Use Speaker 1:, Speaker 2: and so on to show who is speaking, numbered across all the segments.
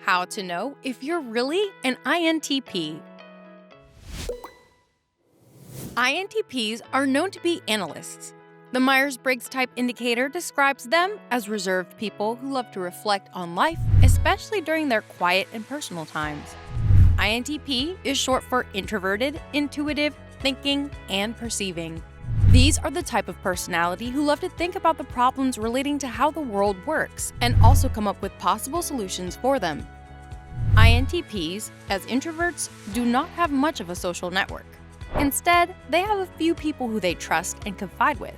Speaker 1: How to know if you're really an INTP. INTPs are known to be analysts. The Myers-Briggs type indicator describes them as reserved people who love to reflect on life, especially during their quiet and personal times. INTP is short for introverted, intuitive, thinking, and perceiving. These are the type of personality who love to think about the problems relating to how the world works and also come up with possible solutions for them. INTPs, as introverts, do not have much of a social network. Instead, they have a few people who they trust and confide with.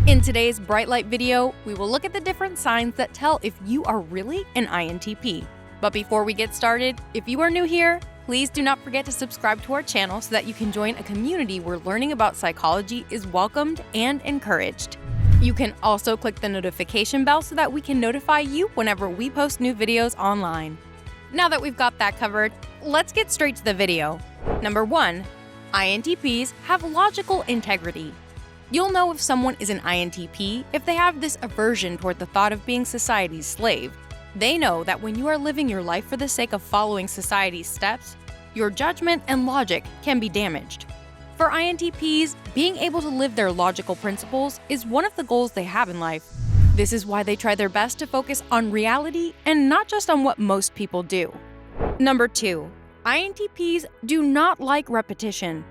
Speaker 1: In today's Bright Light video, we will look at the different signs that tell if you are really an INTP. But before we get started, if you are new here, please do not forget to subscribe to our channel so that you can join a community where learning about psychology is welcomed and encouraged. You can also click the notification bell so that we can notify you whenever we post new videos online. Now that we've got that covered, let's get straight to the video. Number 1. INTPs have logical integrity. You'll know if someone is an INTP if they have this aversion toward the thought of being society's slave. They know that when you are living your life for the sake of following society's steps, your judgment and logic can be damaged. For INTPs, being able to live their logical principles is one of the goals they have in life. This is why they try their best to focus on reality and not just on what most people do. Number 2. INTPs do not like repetition.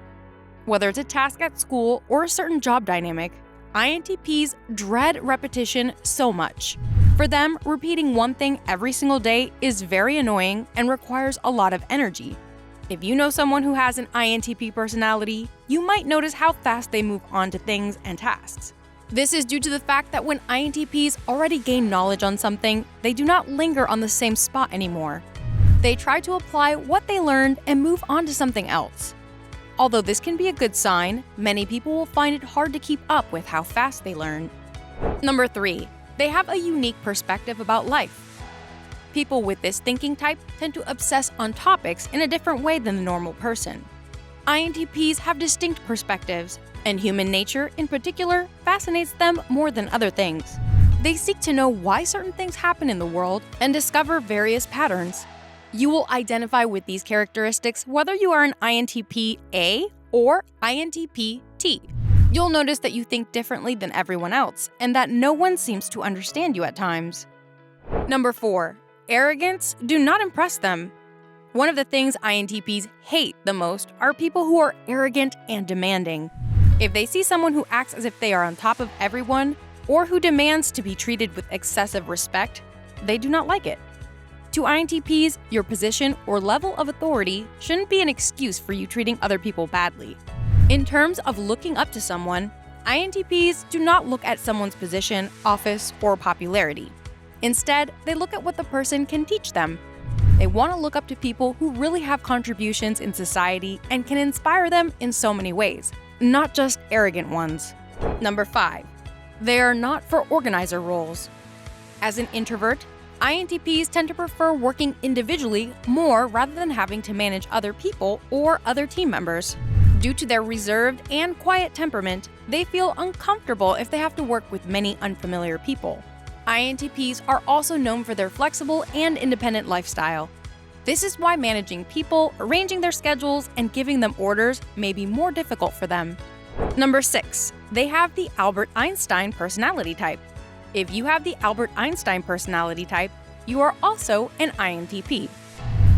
Speaker 1: Whether it's a task at school or a certain job dynamic, INTPs dread repetition so much. For them, repeating one thing every single day is very annoying and requires a lot of energy. If you know someone who has an INTP personality, you might notice how fast they move on to things and tasks. This is due to the fact that when INTPs already gain knowledge on something, they do not linger on the same spot anymore. They try to apply what they learned and move on to something else. Although this can be a good sign, many people will find it hard to keep up with how fast they learn. Number 3. They have a unique perspective about life. People with this thinking type tend to obsess on topics in a different way than the normal person. INTPs have distinct perspectives, and human nature, in particular, fascinates them more than other things. They seek to know why certain things happen in the world and discover various patterns. You will identify with these characteristics whether you are an INTP A or INTP T. You'll notice that you think differently than everyone else and that no one seems to understand you at times. Number 4. Arrogance do not impress them. One of the things INTPs hate the most are people who are arrogant and demanding. If they see someone who acts as if they are on top of everyone or who demands to be treated with excessive respect, they do not like it. To INTPs, your position or level of authority shouldn't be an excuse for you treating other people badly. In terms of looking up to someone, INTPs do not look at someone's position, office, or popularity. Instead, they look at what the person can teach them. They want to look up to people who really have contributions in society and can inspire them in so many ways, not just arrogant ones. Number 5. They are not for organizer roles. As an introvert, INTPs tend to prefer working individually more rather than having to manage other people or other team members. Due to their reserved and quiet temperament, they feel uncomfortable if they have to work with many unfamiliar people. INTPs are also known for their flexible and independent lifestyle. This is why managing people, arranging their schedules, and giving them orders may be more difficult for them. Number 6. They have the Albert Einstein personality type. If you have the Albert Einstein personality type, you are also an INTP.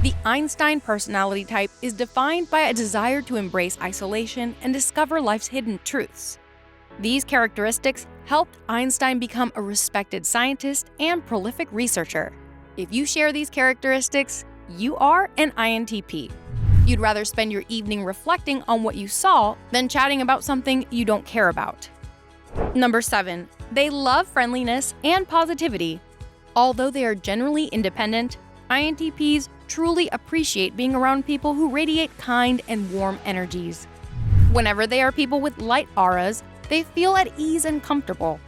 Speaker 1: The Einstein personality type is defined by a desire to embrace isolation and discover life's hidden truths. These characteristics helped Einstein become a respected scientist and prolific researcher. If you share these characteristics, you are an INTP. You'd rather spend your evening reflecting on what you saw than chatting about something you don't care about. Number 7. They love friendliness and positivity. Although they are generally independent, INTPs truly appreciate being around people who radiate kind and warm energies. Whenever they are people with light auras, they feel at ease and comfortable.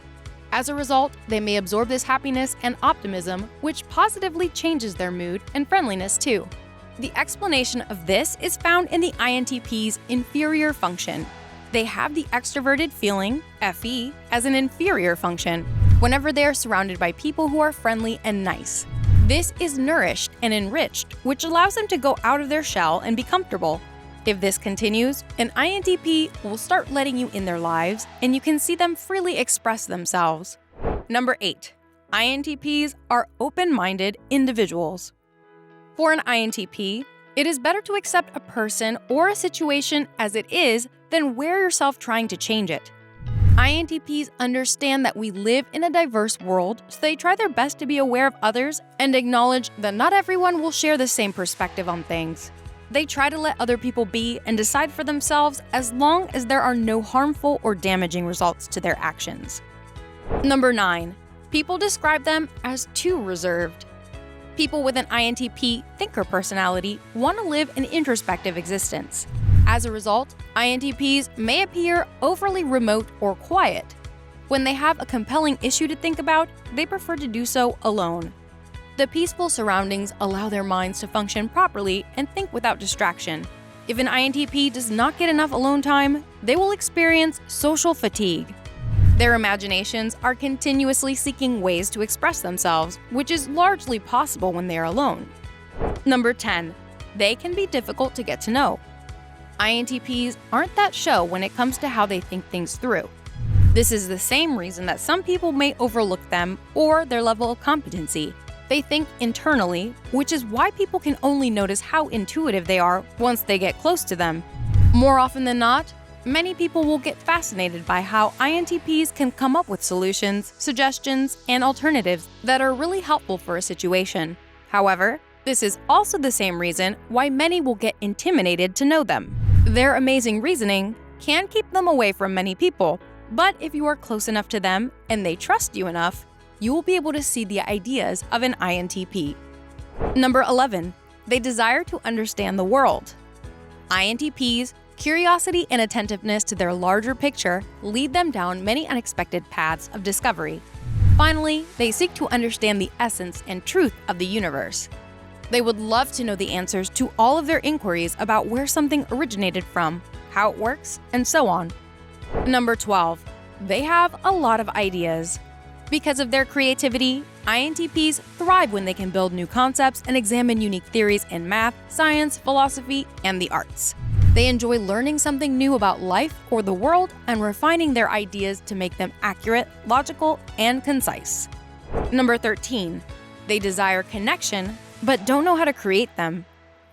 Speaker 1: As a result, they may absorb this happiness and optimism, which positively changes their mood and friendliness too. The explanation of this is found in the INTP's inferior function. They have the extroverted feeling, FE, as an inferior function whenever they are surrounded by people who are friendly and nice. This is nourished and enriched, which allows them to go out of their shell and be comfortable. If this continues, an INTP will start letting you in their lives, and you can see them freely express themselves. Number 8. INTPs are open-minded individuals. For an INTP, it is better to accept a person or a situation as it is than wear yourself trying to change it. INTPs understand that we live in a diverse world, so they try their best to be aware of others and acknowledge that not everyone will share the same perspective on things. They try to let other people be and decide for themselves as long as there are no harmful or damaging results to their actions. Number 9. People describe them as too reserved. People with an INTP thinker personality want to live an introspective existence. As a result, INTPs may appear overly remote or quiet. When they have a compelling issue to think about, they prefer to do so alone. The peaceful surroundings allow their minds to function properly and think without distraction. If an INTP does not get enough alone time, they will experience social fatigue. Their imaginations are continuously seeking ways to express themselves, which is largely possible when they are alone. Number 10. They can be difficult to get to know. INTPs aren't that show when it comes to how they think things through. This is the same reason that some people may overlook them or their level of competency. They think internally, which is why people can only notice how intuitive they are once they get close to them. More often than not, many people will get fascinated by how INTPs can come up with solutions, suggestions, and alternatives that are really helpful for a situation. However, this is also the same reason why many will get intimidated to know them. Their amazing reasoning can keep them away from many people, but if you are close enough to them and they trust you enough, you will be able to see the ideas of an INTP. Number 11. They desire to understand the world. INTPs' curiosity and attentiveness to their larger picture lead them down many unexpected paths of discovery. Finally, they seek to understand the essence and truth of the universe. They would love to know the answers to all of their inquiries about where something originated from, how it works, and so on. Number 12. They have a lot of ideas. Because of their creativity, INTPs thrive when they can build new concepts and examine unique theories in math, science, philosophy, and the arts. They enjoy learning something new about life or the world and refining their ideas to make them accurate, logical, and concise. Number 13. They desire connection, but don't know how to create them.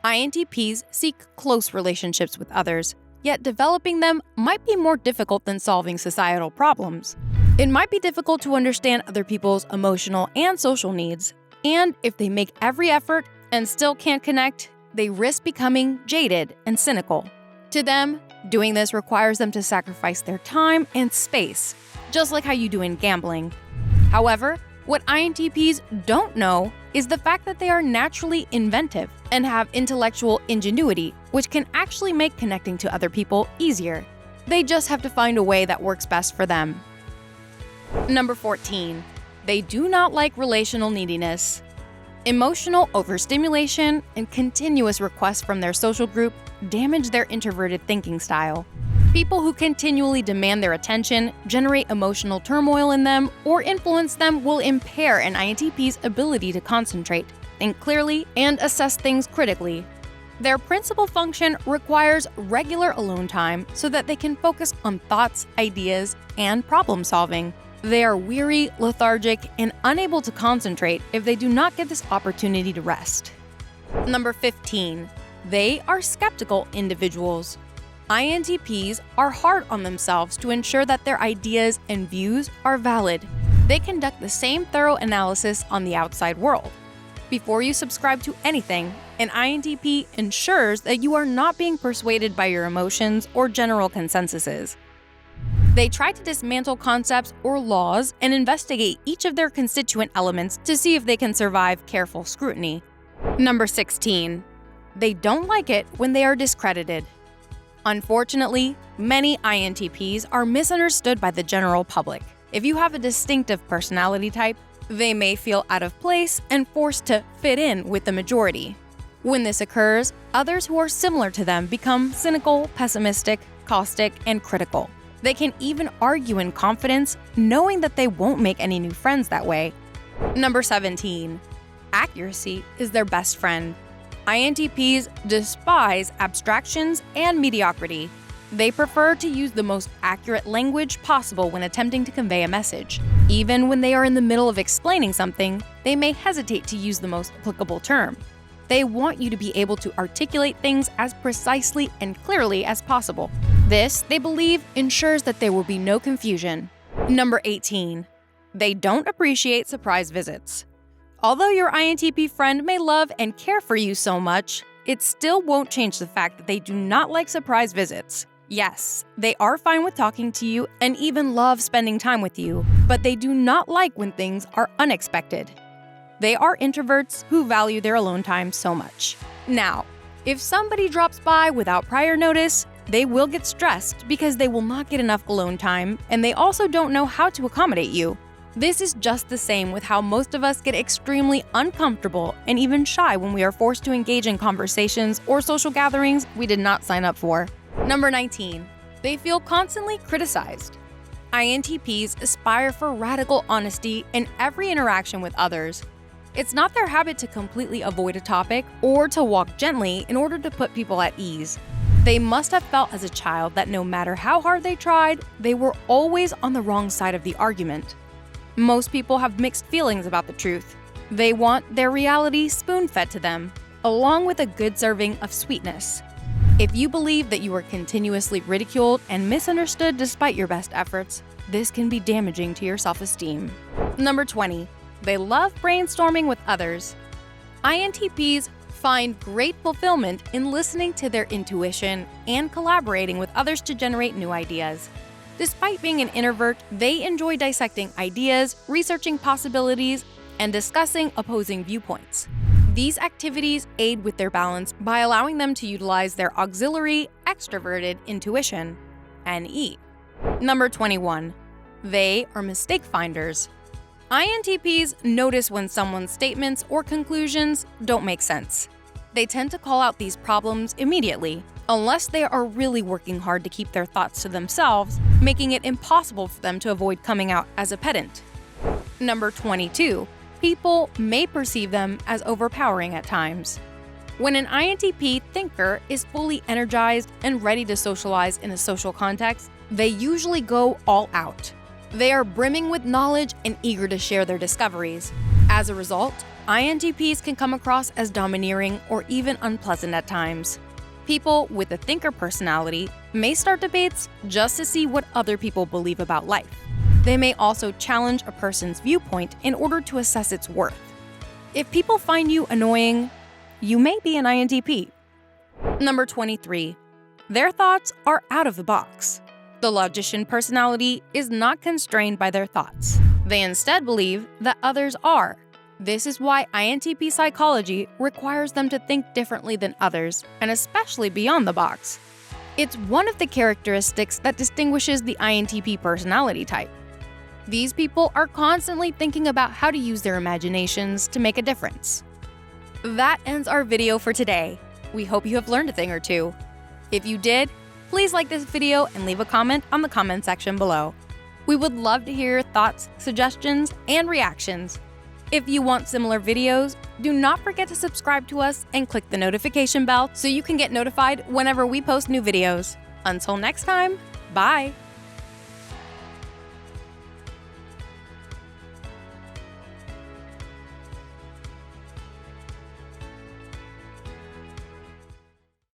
Speaker 1: INTPs seek close relationships with others, yet developing them might be more difficult than solving societal problems. It might be difficult to understand other people's emotional and social needs, and if they make every effort and still can't connect, they risk becoming jaded and cynical. To them, doing this requires them to sacrifice their time and space, just like how you do in gambling. However, what INTPs don't know is the fact that they are naturally inventive and have intellectual ingenuity, which can actually make connecting to other people easier. They just have to find a way that works best for them. Number 14. They do not like relational neediness. Emotional overstimulation and continuous requests from their social group damage their introverted thinking style. People who continually demand their attention, generate emotional turmoil in them, or influence them will impair an INTP's ability to concentrate, think clearly, and assess things critically. Their principal function requires regular alone time so that they can focus on thoughts, ideas, and problem solving. They are weary, lethargic, and unable to concentrate if they do not get this opportunity to rest. Number 15. They are skeptical individuals. INTPs are hard on themselves to ensure that their ideas and views are valid. They conduct the same thorough analysis on the outside world. Before you subscribe to anything, an INTP ensures that you are not being persuaded by your emotions or general consensuses. They try to dismantle concepts or laws and investigate each of their constituent elements to see if they can survive careful scrutiny. Number 16. They don't like it when they are discredited. Unfortunately, many INTPs are misunderstood by the general public. If you have a distinctive personality type, they may feel out of place and forced to fit in with the majority. When this occurs, others who are similar to them become cynical, pessimistic, caustic, and critical. They can even argue in confidence, knowing that they won't make any new friends that way. Number 17. accuracy is their best friend. INTPs despise abstractions and mediocrity. They prefer to use the most accurate language possible when attempting to convey a message. Even when they are in the middle of explaining something, they may hesitate to use the most applicable term. They want you to be able to articulate things as precisely and clearly as possible. This, they believe, ensures that there will be no confusion. Number 18. They don't appreciate surprise visits. Although your INTP friend may love and care for you so much, it still won't change the fact that they do not like surprise visits. Yes, they are fine with talking to you and even love spending time with you, but they do not like when things are unexpected. They are introverts who value their alone time so much. Now, if somebody drops by without prior notice, they will get stressed because they will not get enough alone time, and they also don't know how to accommodate you. This is just the same with how most of us get extremely uncomfortable and even shy when we are forced to engage in conversations or social gatherings we did not sign up for. Number 19. They feel constantly criticized. INTPs aspire for radical honesty in every interaction with others. It's not their habit to completely avoid a topic or to walk gently in order to put people at ease. They must have felt as a child that no matter how hard they tried, they were always on the wrong side of the argument. Most people have mixed feelings about the truth. They want their reality spoon-fed to them, along with a good serving of sweetness. If you believe that you are continuously ridiculed and misunderstood despite your best efforts, this can be damaging to your self-esteem. Number 20. They love brainstorming with others. INTPs find great fulfillment in listening to their intuition and collaborating with others to generate new ideas. Despite being an introvert, they enjoy dissecting ideas, researching possibilities, and discussing opposing viewpoints. These activities aid with their balance by allowing them to utilize their auxiliary, extroverted intuition, NE. Number 21. They are mistake finders. INTPs notice when someone's statements or conclusions don't make sense. They tend to call out these problems immediately, unless they are really working hard to keep their thoughts to themselves, making it impossible for them to avoid coming out as a pedant. Number 22. People may perceive them as overpowering at times. When an INTP thinker is fully energized and ready to socialize in a social context, they usually go all out. They are brimming with knowledge and eager to share their discoveries. As a result, INTPs can come across as domineering or even unpleasant at times. People with a thinker personality may start debates just to see what other people believe about life. They may also challenge a person's viewpoint in order to assess its worth. If people find you annoying, you may be an INTP. Number 23. Their thoughts are out of the box. The logician personality is not constrained by their thoughts. They instead believe that others are. This is why INTP psychology requires them to think differently than others, and especially beyond the box. It's one of the characteristics that distinguishes the INTP personality type. These people are constantly thinking about how to use their imaginations to make a difference. That ends our video for today. We hope you have learned a thing or two. If you did, please like this video and leave a comment on the comment section below. We would love to hear your thoughts, suggestions, and reactions. If you want similar videos, do not forget to subscribe to us and click the notification bell so you can get notified whenever we post new videos. Until next time, bye!